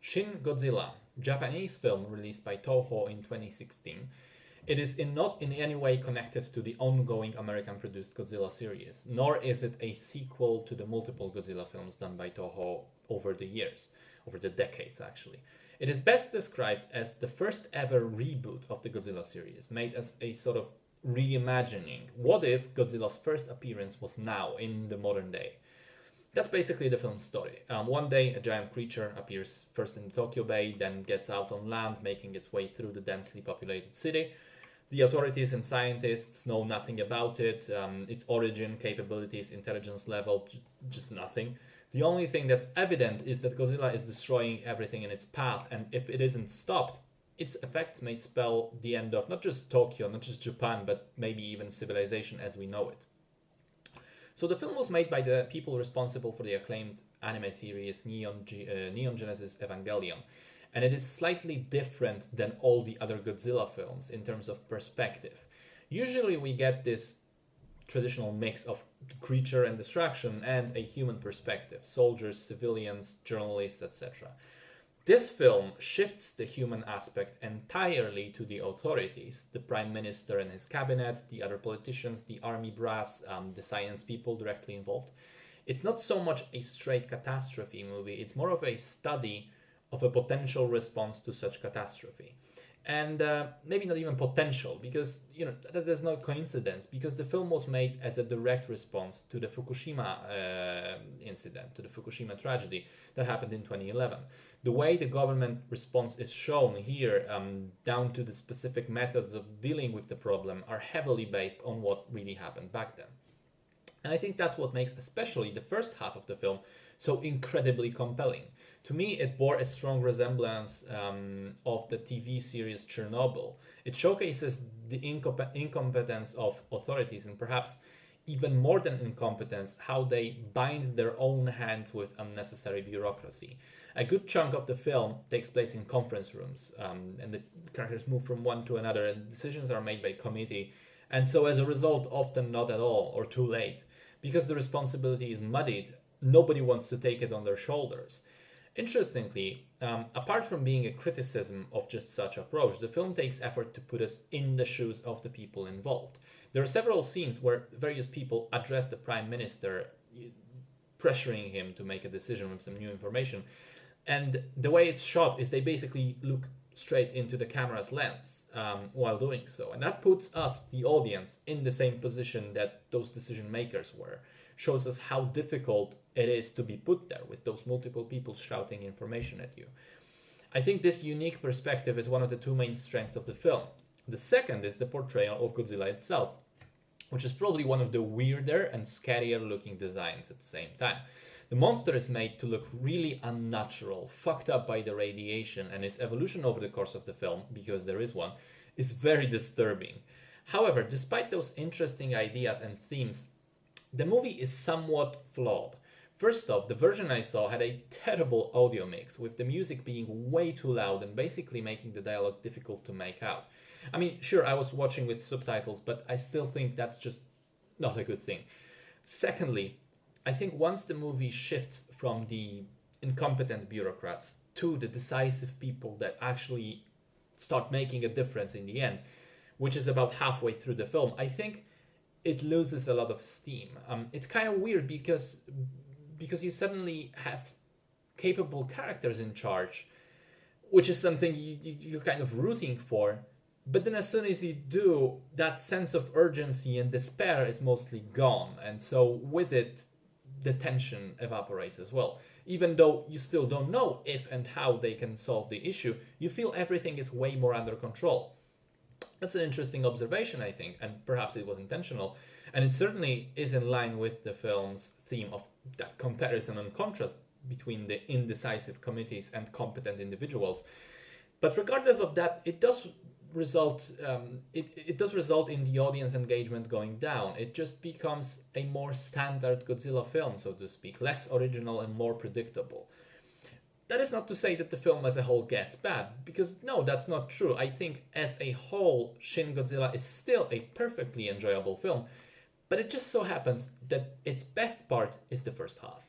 Shin Godzilla, Japanese film released by Toho in 2016. It is not in any way connected to the ongoing American-produced Godzilla series, nor is it a sequel to the multiple Godzilla films done by Toho over the years, over the decades actually. It is best described as the first ever reboot of the Godzilla series, made as a sort of reimagining. What if Godzilla's first appearance was now, in the modern day? That's basically the film's story. One day, a giant creature appears first in Tokyo Bay, then gets out on land, making its way through the densely populated city. The authorities and scientists know nothing about it, its origin, capabilities, intelligence level, just nothing. The only thing that's evident is that Godzilla is destroying everything in its path, and if it isn't stopped, its effects may spell the end of not just Tokyo, not just Japan, but maybe even civilization as we know it. So the film was made by the people responsible for the acclaimed anime series Neon Genesis Evangelion, and it is slightly different than all the other Godzilla films in terms of perspective. Usually we get this traditional mix of creature and destruction and a human perspective, soldiers, civilians, journalists, etc. This film shifts the human aspect entirely to the authorities, the prime minister and his cabinet, the other politicians, the army brass, the science people directly involved. It's not so much a straight catastrophe movie, it's more of a study of a potential response to such catastrophe. And maybe not even potential, because there's no coincidence, because the film was made as a direct response to the Fukushima incident, to the Fukushima tragedy that happened in 2011. The way the government response is shown here, down to the specific methods of dealing with the problem, are heavily based on what really happened back then. And I think that's what makes especially the first half of the film so incredibly compelling. To me, it bore a strong resemblance of the TV series Chernobyl. It showcases the incompetence of authorities, and perhaps even more than incompetence, how they bind their own hands with unnecessary bureaucracy. A good chunk of the film takes place in conference rooms, and the characters move from one to another, and decisions are made by committee, and so as a result, often not at all or too late. Because the responsibility is muddied, nobody wants to take it on their shoulders. Interestingly, apart from being a criticism of just such approach, the film takes effort to put us in the shoes of the people involved. There are several scenes where various people address the prime minister, pressuring him to make a decision with some new information. And the way it's shot is they basically look straight into the camera's lens while doing so. And that puts us, the audience, in the same position that those decision makers were. Shows us how difficult it is to be put there with those multiple people shouting information at you. I think this unique perspective is one of the two main strengths of the film. The second is the portrayal of Godzilla itself, which is probably one of the weirder and scarier looking designs at the same time. The monster is made to look really unnatural, fucked up by the radiation, and its evolution over the course of the film, because there is one, is very disturbing. However, despite those interesting ideas and themes, the movie is somewhat flawed. First off, the version I saw had a terrible audio mix, with the music being way too loud and basically making the dialogue difficult to make out. I mean, sure, I was watching with subtitles, but I still think that's just not a good thing. Secondly, I think once the movie shifts from the incompetent bureaucrats to the decisive people that actually start making a difference in the end, which is about halfway through the film, I think it loses a lot of steam. It's kind of weird because you suddenly have capable characters in charge, which is something you're kind of rooting for. But then as soon as you do, that sense of urgency and despair is mostly gone. And so with it, the tension evaporates as well. Even though you still don't know if and how they can solve the issue, you feel everything is way more under control. That's an interesting observation, I think, and perhaps it was intentional. And it certainly is in line with the film's theme of that comparison and contrast between the indecisive committees and competent individuals. But regardless of that, it does result in the audience engagement going down. It just becomes a more standard Godzilla film, so to speak, less original and more predictable. That is not to say that the film as a whole gets bad, because no, that's not true. I think as a whole, Shin Godzilla is still a perfectly enjoyable film, but it just so happens that its best part is the first half.